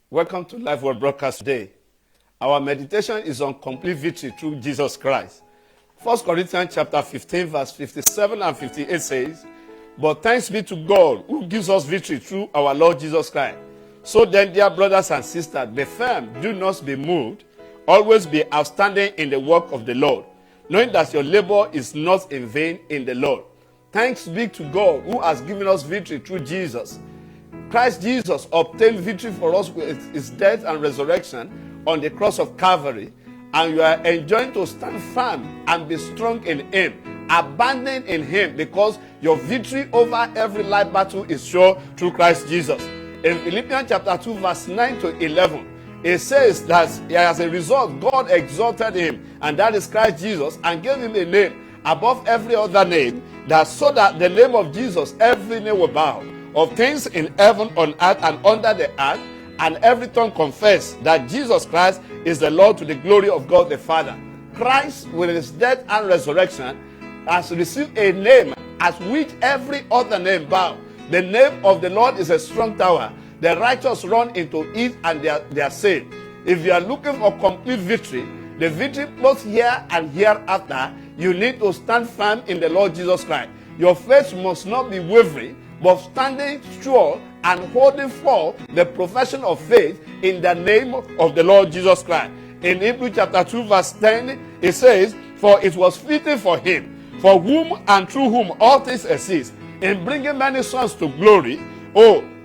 Welcome to Live World Broadcast today. Our meditation is on complete victory through Jesus Christ. 1 Corinthians chapter 15 verse 57 and 58 says, "But thanks be to God who gives us victory through our Lord Jesus Christ. So then, dear brothers and sisters, be firm, do not be moved, always be outstanding in the work of the Lord, knowing that your labor is not in vain in the Lord. Thanks be to God who has given us victory through Jesus. Christ Jesus obtained victory for us with his death and resurrection on the cross of Calvary, and you are enjoined to stand firm and be strong in him, abandoned in him, because your victory over every life battle is sure through Christ Jesus." In Philippians chapter 2 verse 9 to 11, it says that as a result, God exalted him, and that is Christ Jesus, and gave him a name above every other name, that so that the name of Jesus every knee will bow, of things in heaven, on earth, and under the earth, and every tongue confess that Jesus Christ is the Lord, to the glory of God the Father. Christ, with his death and resurrection, has received a name as which every other name bow. The name of the Lord is a strong tower. The righteous run into it and they are saved. If you are looking for complete victory, the victory both here and hereafter, you need to stand firm in the Lord Jesus Christ. Your faith must not be wavering, but standing sure and holding forth the profession of faith in the name of the Lord Jesus Christ. In Hebrews chapter 2 verse 10, it says, "For it was fitting for him, for whom and through whom all things exist, in bringing many sons to glory,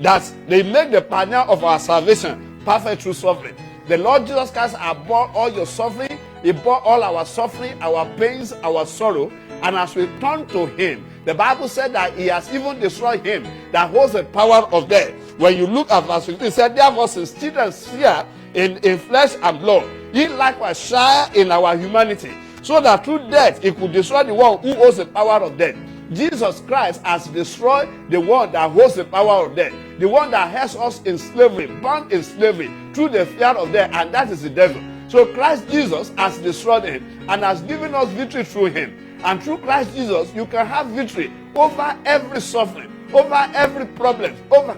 that they make the pioneer of our salvation perfect through suffering." The Lord Jesus Christ has bore all your suffering. He bore all our suffering, our pains, our sorrow. And as we turn to him, the Bible said that he has even destroyed him that holds the power of death. When you look at verse 15, it said, "Therefore, since children share in flesh and blood, he likewise share in our humanity, so that through death he could destroy the one who holds the power of death." Jesus Christ has destroyed the one that holds the power of death, the one that has us in slavery, bound in slavery through the fear of death, and that is the devil. So Christ Jesus has destroyed him and has given us victory through him. And through Christ Jesus, you can have victory over every suffering, over every problem, over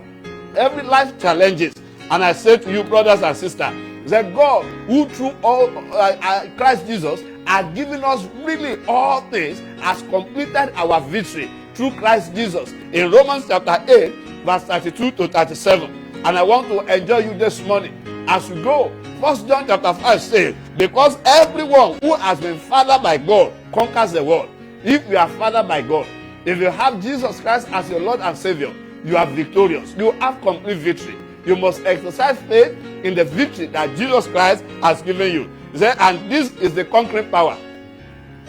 every life challenges. And I say to you, brothers and sisters, that God, who through all Christ Jesus has given us really all things, has completed our victory through Christ Jesus. In Romans chapter 8, verse 32 to 37. And I want to enjoy you this morning as we go. 1 John chapter 5 says, "Because everyone who has been fathered by God conquers the world." If you are fathered by God, if you have Jesus Christ as your Lord and Savior, you are victorious. You have complete victory. You must exercise faith in the victory that Jesus Christ has given you. He said, and this is the conquering power.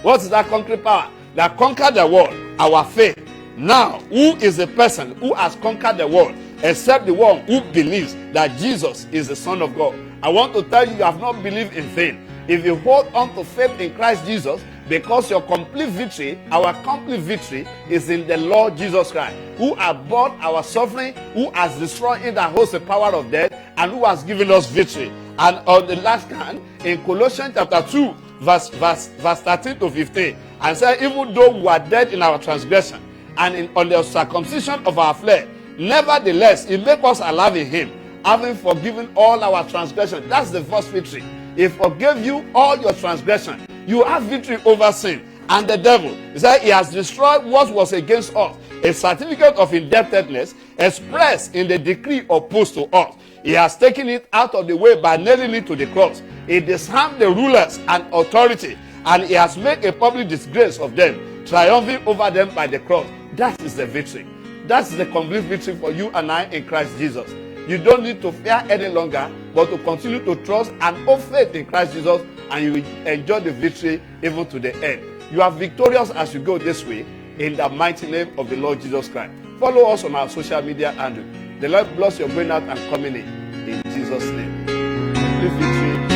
What is that conquering power? That conquered the world, our faith. Now, who is the person who has conquered the world except the one who believes that Jesus is the Son of God? I want to tell you, you have not believed in vain. If you hold on to faith in Christ Jesus, because your complete victory, our complete victory, is in the Lord Jesus Christ, who has bought our suffering, who has destroyed it that holds the power of death, and who has given us victory. And on the last hand, in Colossians chapter 2, verse 13 to 15, and said, "Even though we are dead in our transgression, and on the circumcision of our flesh, nevertheless, he made us alive in him, having forgiven all our transgression." That's the first victory. He forgave you all your transgression. You have victory over sin and the devil. He said he has destroyed what was against us, a certificate of indebtedness expressed in the decree opposed to us. He has taken it out of the way by nailing it to the cross. He disarmed the rulers and authority, and he has made a public disgrace of them, triumphing over them by the cross. That is the victory. That's the complete victory for you and I in Christ Jesus. You don't need to fear any longer, but to continue to trust and have faith in Christ Jesus, and you will enjoy the victory even to the end. You are victorious as you go this way, in the mighty name of the Lord Jesus Christ. Follow us on our social media handle. The Lord bless your going out and coming in Jesus' name. Complete victory.